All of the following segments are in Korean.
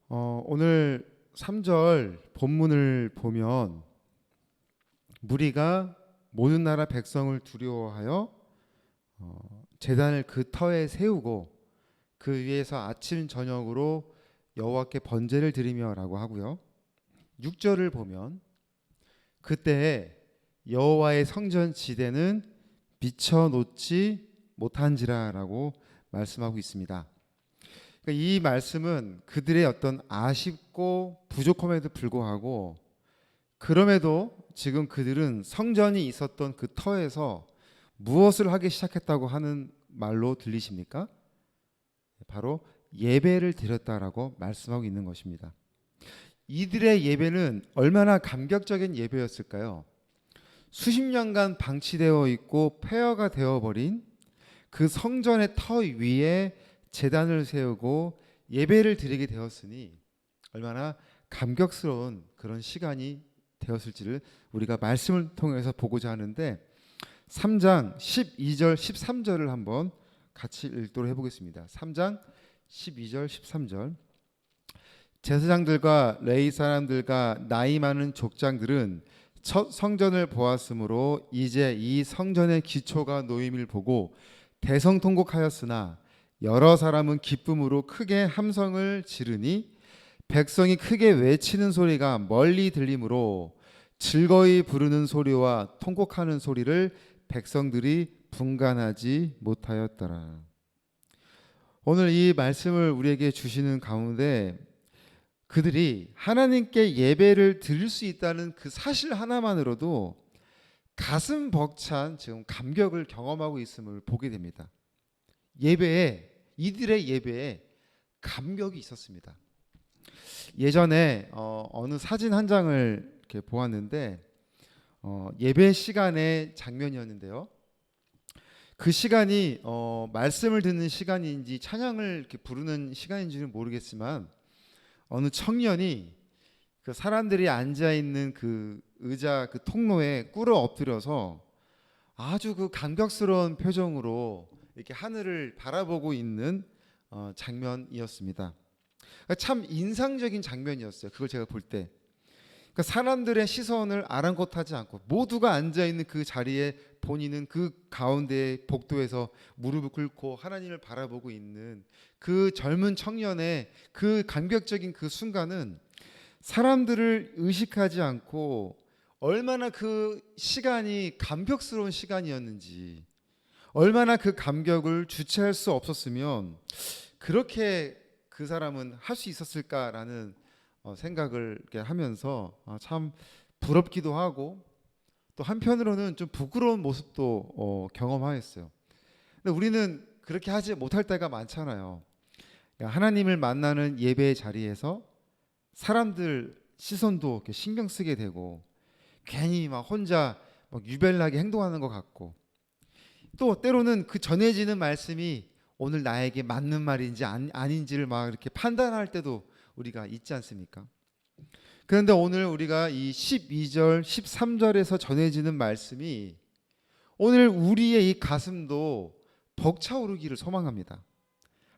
오늘 3절 본문을 보면 무리가 모든 나라 백성을 두려워하여 제단을 그 터에 세우고 그 위에서 아침 저녁으로 여호와께 번제를 드리며라고 하고요. 6절을 보면 그때에 여호와의 성전 지대는 미쳐 놓지 못한지라라고 말씀하고 있습니다. 그러니까 이 말씀은 그들의 어떤 아쉽고 부족함에도 불구하고 그럼에도 지금 그들은 성전이 있었던 그 터에서 무엇을 하기 시작했다고 하는 말로 들리십니까? 바로 예배를 드렸다라고 말씀하고 있는 것입니다. 이들의 예배는 얼마나 감격적인 예배였을까요? 수십 년간 방치되어 있고 폐허가 되어버린 그 성전의 터 위에 제단을 세우고 예배를 드리게 되었으니 얼마나 감격스러운 그런 시간이 되었을지를 우리가 말씀을 통해서 보고자 하는데 3장 12절 13절을 한번 같이 읽도록 해보겠습니다. 3장 12절 13절 제사장들과 레위 사람들과 나이 많은 족장들은 첫 성전을 보았으므로 이제 이 성전의 기초가 놓임을 보고 대성통곡하였으나 여러 사람은 기쁨으로 크게 함성을 지르니 백성이 크게 외치는 소리가 멀리 들리므로 즐거이 부르는 소리와 통곡하는 소리를 백성들이 분간하지 못하였더라. 오늘 이 말씀을 우리에게 주시는 가운데 그들이 하나님께 예배를 드릴 수 있다는 그 사실 하나만으로도 가슴 벅찬 지금 감격을 경험하고 있음을 보게 됩니다. 이들의 예배에 감격이 있었습니다. 예전에 어느 사진 한 장을 이렇게 보았는데 예배 시간의 장면이었는데요. 그 시간이 말씀을 듣는 시간인지 찬양을 이렇게 부르는 시간인지는 모르겠지만 어느 청년이 그 사람들이 앉아 있는 그 의자 그 통로에 꿇어 엎드려서 아주 그 감격스러운 표정으로 이렇게 하늘을 바라보고 있는 장면이었습니다. 참 인상적인 장면이었어요. 그걸 제가 볼 때. 그러니까 사람들의 시선을 아랑곳하지 않고 모두가 앉아 있는 그 자리에 본인은 그 가운데 복도에서 무릎을 꿇고 하나님을 바라보고 있는 그 젊은 청년의 그 감격적인 그 순간은 사람들을 의식하지 않고 얼마나 그 시간이 감격스러운 시간이었는지, 얼마나 그 감격을 주체할 수 없었으면 그렇게 그 사람은 할 수 있었을까라는 생각을 이렇게 하면서 참 부럽기도 하고 또 한편으로는 좀 부끄러운 모습도 경험하였어요. 근데 우리는 그렇게 하지 못할 때가 많잖아요. 하나님을 만나는 예배의 자리에서 사람들 시선도 이렇게 신경 쓰게 되고 괜히 막 혼자 막 유별나게 행동하는 것 같고 또 때로는 그 전해지는 말씀이 오늘 나에게 맞는 말인지 아닌지를 막 이렇게 판단할 때도 우리가 있지 않습니까? 그런데 오늘 우리가 이 12절, 13절에서 전해지는 말씀이 오늘 우리의 이 가슴도 벅차오르기를 소망합니다.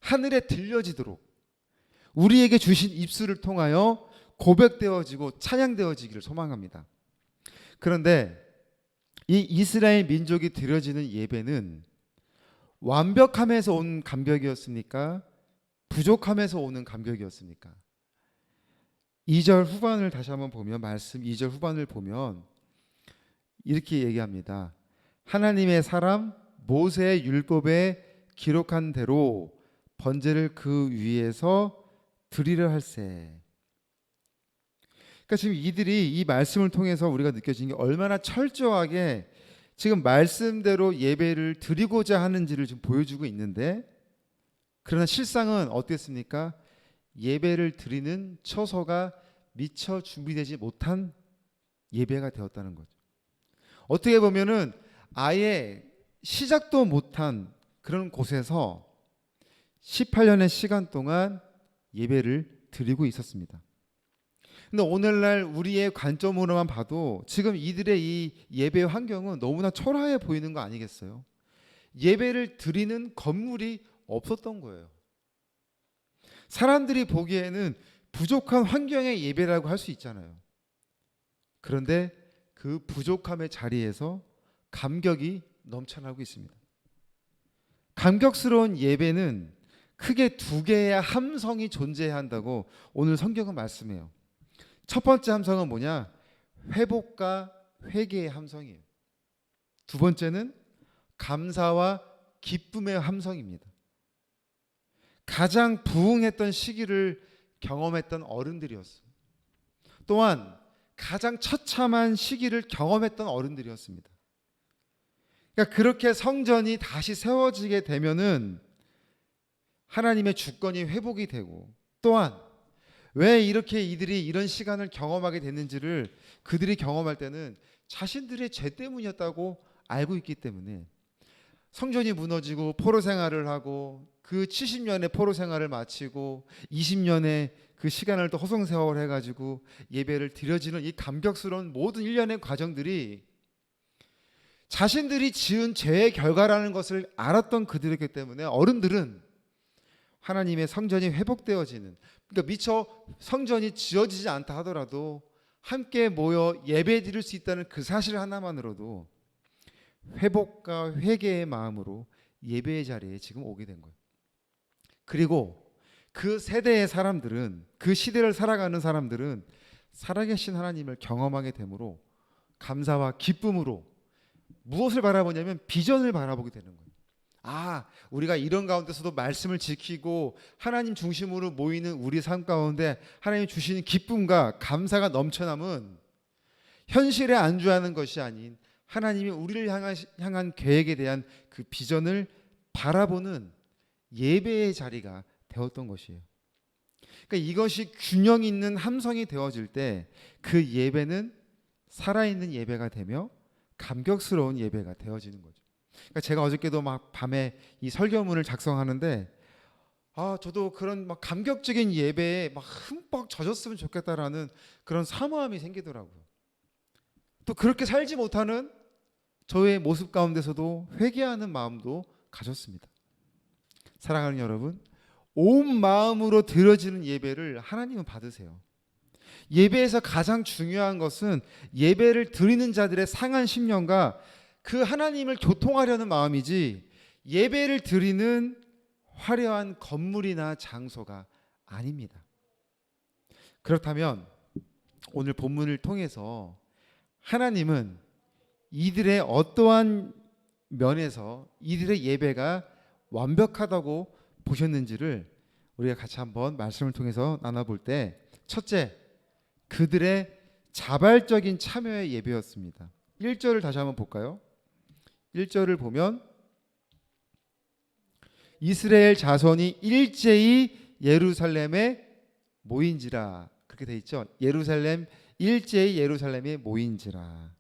하늘에 들려지도록 우리에게 주신 입술을 통하여 고백되어지고 찬양되어지기를 소망합니다. 그런데 이 이스라엘 민족이 드려지는 예배는 완벽함에서 온 감격이었습니까? 부족함에서 오는 감격이었습니까? 2절 후반을 다시 한번 보면 말씀 2절 후반을 보면 이렇게 얘기합니다. 하나님의 사람 모세의 율법에 기록한 대로 번제를 그 위에서 드리려 할세. 그러니까 지금 이들이 이 말씀을 통해서 우리가 느껴지는 게 얼마나 철저하게 지금 말씀대로 예배를 드리고자 하는지를 지금 보여주고 있는데 그러나 실상은 어땠습니까? 예배를 드리는 처소가 미처 준비되지 못한 예배가 되었다는 거죠. 어떻게 보면은 아예 시작도 못한 그런 곳에서 18년의 시간 동안 예배를 드리고 있었습니다. 근데 오늘날 우리의 관점으로만 봐도 지금 이들의 이 예배 환경은 너무나 초라해 보이는 거 아니겠어요? 예배를 드리는 건물이 없었던 거예요. 사람들이 보기에는 부족한 환경의 예배라고 할 수 있잖아요. 그런데 그 부족함의 자리에서 감격이 넘쳐나고 있습니다. 감격스러운 예배는 크게 두 개의 함성이 존재해야 한다고 오늘 성경은 말씀해요. 첫 번째 함성은 뭐냐? 회복과 회개의 함성이에요. 두 번째는 감사와 기쁨의 함성입니다. 가장 부흥했던 시기를 경험했던 어른들이었어요. 또한 가장 처참한 시기를 경험했던 어른들이었습니다. 그러니까 그렇게 성전이 다시 세워지게 되면은 하나님의 주권이 회복이 되고, 또한 왜 이렇게 이들이 이런 시간을 경험하게 됐는지를 그들이 경험할 때는 자신들의 죄 때문이었다고 알고 있기 때문에 성전이 무너지고 포로 생활을 하고 그 70년의 포로 생활을 마치고 20년의 그 시간을 또 허송세월 해가지고 예배를 드려지는 이 감격스러운 모든 일련의 과정들이 자신들이 지은 죄의 결과라는 것을 알았던 그들이기 때문에 어른들은 하나님의 성전이 회복되어지는, 그러니까 미처 성전이 지어지지 않다 하더라도 함께 모여 예배 드릴 수 있다는 그 사실 하나만으로도 회복과 회개의 마음으로 예배의 자리에 지금 오게 된 거예요. 그리고 그 세대의 사람들은, 그 시대를 살아가는 사람들은 살아계신 하나님을 경험하게 되므로 감사와 기쁨으로 무엇을 바라보냐면 비전을 바라보게 되는 거예요. 아, 우리가 이런 가운데서도 말씀을 지키고 하나님 중심으로 모이는 우리 삶 가운데 하나님 주시는 기쁨과 감사가 넘쳐남은 현실에 안주하는 것이 아닌 하나님이 우리를 향한 계획에 대한 그 비전을 바라보는 예배의 자리가 되었던 것이에요. 그러니까 이것이 균형 있는 함성이 되어질 때 그 예배는 살아있는 예배가 되며 감격스러운 예배가 되어지는 거죠. 그러니까 제가 어저께도 막 밤에 이 설교문을 작성하는데 저도 그런 막 감격적인 예배에 막 흠뻑 젖었으면 좋겠다라는 그런 사모함이 생기더라고요. 또 그렇게 살지 못하는 저의 모습 가운데서도 회개하는 마음도 가졌습니다. 사랑하는 여러분, 온 마음으로 드려지는 예배를 하나님은 받으세요. 예배에서 가장 중요한 것은 예배를 드리는 자들의 상한 심령과 그 하나님을 교통하려는 마음이지 예배를 드리는 화려한 건물이나 장소가 아닙니다. 그렇다면 오늘 본문을 통해서 하나님은 이들의 어떠한 면에서 이들의 예배가 완벽하다고 보셨는지를 우리가 같이 한번 말씀을 통해서 나눠볼 때, 첫째, 그들의 자발적인 참여의 예배였습니다. 1절을 다시 한번 볼까요? 1절을 보면 이스라엘 자손이 일제히 예루살렘에 모인지라, 그렇게 돼 있죠. 일제히 예루살렘에 모인지라.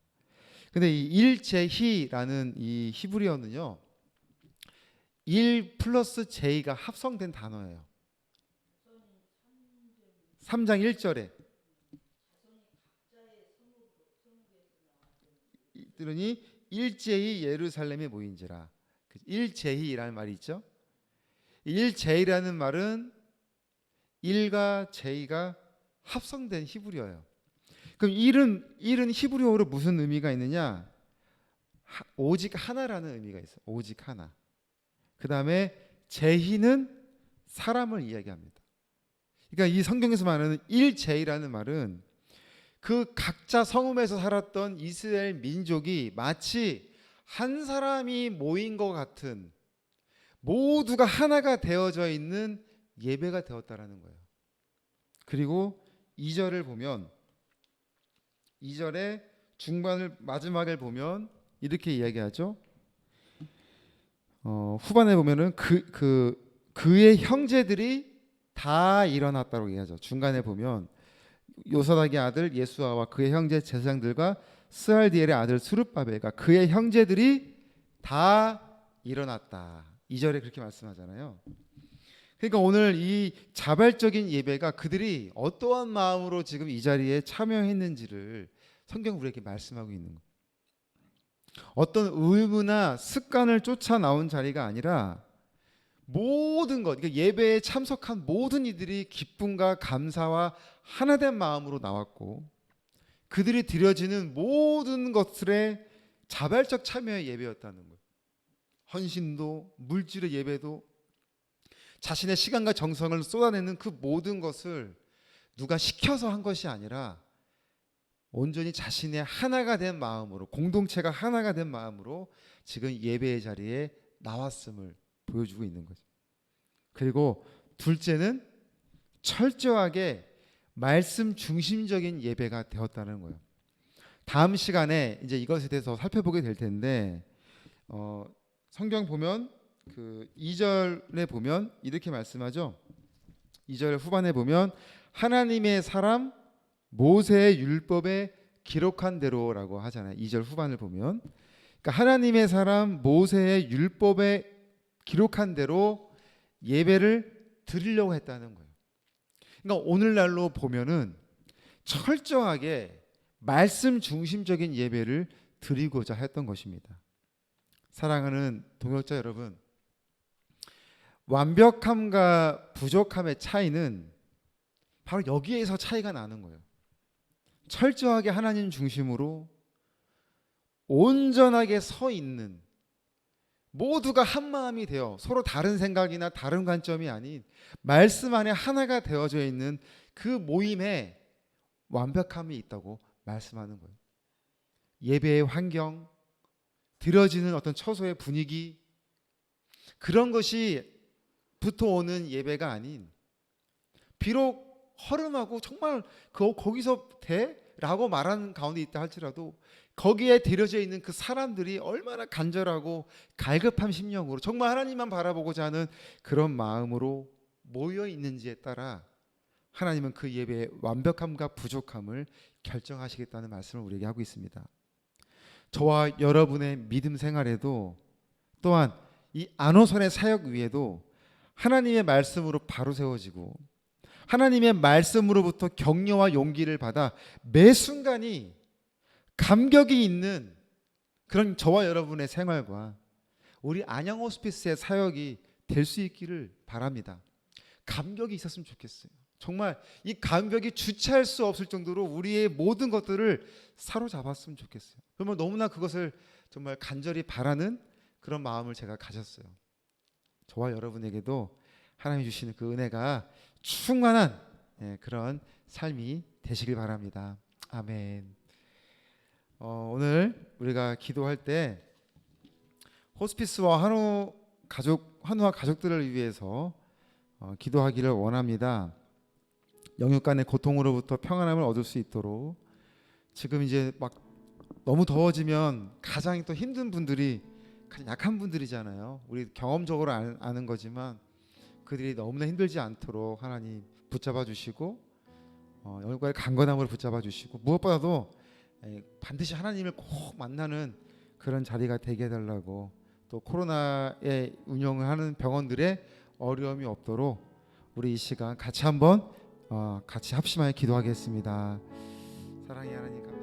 근데 이 일제히라는 이 히브리어는요, 1 플러스 제가 합성된 단어예요. 3장 1절에 이들이 일제히 예루살렘에 모인지라. 일제히라는 말이 있죠. 일제히라는 말은 1과 제가 합성된 히브리어예요. 그럼 1은 히브리어로 무슨 의미가 있느냐? 오직 하나라는 의미가 있어요. 오직 하나. 그 다음에 제히는 사람을 이야기합니다. 그러니까 이 성경에서 말하는 일제히라는 말은 그 각자 성읍에서 살았던 이스라엘 민족이 마치 한 사람이 모인 것 같은, 모두가 하나가 되어져 있는 예배가 되었다라는 거예요. 그리고 2절을 보면, 2절의 중반을 마지막을 보면 이렇게 이야기하죠. 후반에 보면은 그의 형제들이 다 일어났다고 얘기하죠. 중간에 보면 요사닥의 아들 예수아와 그의 형제 제사장들과 스알디엘의 아들 스룹바벨과 그의 형제들이 다 일어났다. 2절에 그렇게 말씀하잖아요. 그러니까 오늘 이 자발적인 예배가 그들이 어떠한 마음으로 지금 이 자리에 참여했는지를 성경 우리에게 말씀하고 있는 거예요. 어떤 의무나 습관을 쫓아 나온 자리가 아니라 모든 것, 그러니까 예배에 참석한 모든 이들이 기쁨과 감사와 하나된 마음으로 나왔고, 그들이 드려지는 모든 것들의 자발적 참여의 예배였다는 거예요. 헌신도, 물질의 예배도, 자신의 시간과 정성을 쏟아내는 그 모든 것을 누가 시켜서 한 것이 아니라 온전히 자신의 하나가 된 마음으로, 공동체가 하나가 된 마음으로 지금 예배의 자리에 나왔음을 보여주고 있는 거죠. 그리고 둘째는 철저하게 말씀 중심적인 예배가 되었다는 거예요. 다음 시간에 이제 이것에 대해서 살펴보게 될 텐데, 성경 보면 그 2절에 보면 이렇게 말씀하죠. 2절 후반에 보면 하나님의 사람 모세의 율법에 기록한 대로라고 하잖아요. 2절 후반을 보면, 그러니까 하나님의 사람 모세의 율법에 기록한 대로 예배를 드리려고 했다는 거예요. 그러니까 오늘날로 보면은 철저하게 말씀 중심적인 예배를 드리고자 했던 것입니다. 사랑하는 동역자 여러분, 완벽함과 부족함의 차이는 바로 여기에서 차이가 나는 거예요. 철저하게 하나님 중심으로 온전하게 서 있는, 모두가 한 마음이 되어 서로 다른 생각이나 다른 관점이 아닌 말씀 안에 하나가 되어져 있는 그 모임에 완벽함이 있다고 말씀하는 거예요. 예배의 환경, 드려지는 어떤 처소의 분위기, 그런 것이 붙어오는 예배가 아닌, 비록 허름하고 정말 거기서 돼? 라고 말하는 가운데 있다 할지라도 거기에 드려져 있는 그 사람들이 얼마나 간절하고 갈급한 심령으로 정말 하나님만 바라보고자 하는 그런 마음으로 모여 있는지에 따라 하나님은 그 예배의 완벽함과 부족함을 결정하시겠다는 말씀을 우리에게 하고 있습니다. 저와 여러분의 믿음 생활에도 또한 이 안호선의 사역 위에도 하나님의 말씀으로 바로 세워지고 하나님의 말씀으로부터 격려와 용기를 받아 매 순간이 감격이 있는 그런 저와 여러분의 생활과 우리 안양 호스피스의 사역이 될 수 있기를 바랍니다. 감격이 있었으면 좋겠어요. 정말 이 감격이 주체할 수 없을 정도로 우리의 모든 것들을 사로잡았으면 좋겠어요. 그러면 너무나 그것을 정말 간절히 바라는 그런 마음을 제가 가졌어요. 저와 여러분에게도 하나님이 주시는 그 은혜가 충만한 그런 삶이 되시길 바랍니다. 아멘. 오늘 우리가 기도할 때 호스피스와 한우와 가족들을 위해서 기도하기를 원합니다. 영육 간의 고통으로부터 평안함을 얻을 수 있도록. 지금 이제 막 너무 더워지면 가장 또 힘든 분들이 가장 약한 분들이잖아요. 우리 경험적으로 아는 거지만 그들이 너무나 힘들지 않도록 하나님 붙잡아 주시고 영육과의 강건함으로 붙잡아 주시고, 무엇보다도 반드시 하나님을 꼭 만나는 그런 자리가 되게 해달라고, 또 코로나에 운영을 하는 병원들의 어려움이 없도록 우리 이 시간 같이 한번 같이 합심하여 기도하겠습니다. 사랑의 하나님 감사합니다.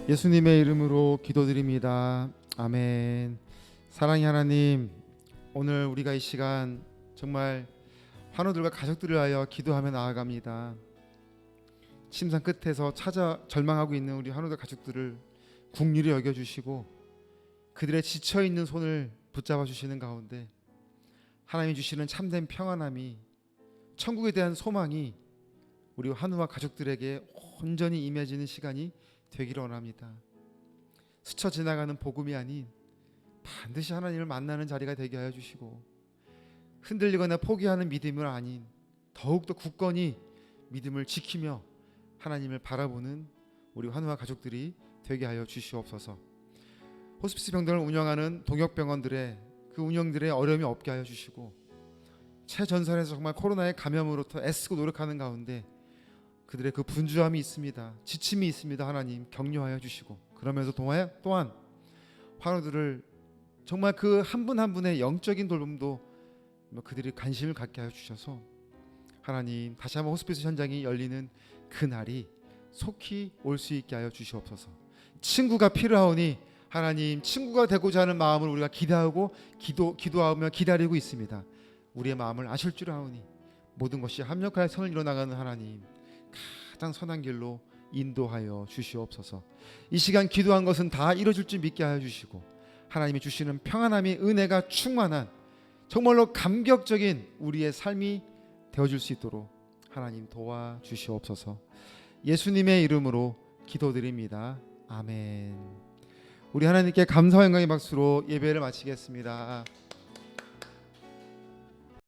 예수님의 이름으로 기도드립니다. 아멘. 사랑의 하나님, 오늘 우리가 이 시간 정말 환우들과 가족들을 위하여 기도하며 나아갑니다. 침상 끝에서 절망하고 있는 우리 환우들 가족들을 긍휼히 여겨주시고 그들의 지쳐있는 손을 붙잡아 주시는 가운데 하나님이 주시는 참된 평안함이, 천국에 대한 소망이 우리 환우와 가족들에게 온전히 임해지는 시간이 되기를 원합니다. 스쳐 지나가는 복음이 아닌 반드시 하나님을 만나는 자리가 되게 하여 주시고, 흔들리거나 포기하는 믿음을 아닌 더욱더 굳건히 믿음을 지키며 하나님을 바라보는 우리 환우와 가족들이 되게 하여 주시옵소서. 호스피스 병동을 운영하는 동역병원들의 그 운영들의 어려움이 없게 하여 주시고, 최전선에서 정말 코로나의 감염으로부터 애쓰고 노력하는 가운데 그들의 그 분주함이 있습니다. 지침이 있습니다. 하나님 격려하여 주시고, 그러면서 또한 환우들을 정말 그 한 분 한 분의 영적인 돌봄도 그들이 관심을 갖게 하여 주셔서 하나님 다시 한번 호스피스 현장이 열리는 그날이 속히 올 수 있게 하여 주시옵소서. 친구가 필요하오니 하나님, 친구가 되고자 하는 마음을 우리가 기대하고 기도하며 기다리고 있습니다. 우리의 마음을 아실 줄 아오니 모든 것이 합력하여 선을 이뤄나가는 하나님, 가장 선한 길로 인도하여 주시옵소서. 이 시간 기도한 것은 다 이루어질 줄 믿게 하여 주시고, 하나님이 주시는 평안함이, 은혜가 충만한 정말로 감격적인 우리의 삶이 되어줄 수 있도록 하나님 도와주시옵소서. 예수님의 이름으로 기도드립니다. 아멘. 우리 하나님께 감사와 영광의 박수로 예배를 마치겠습니다.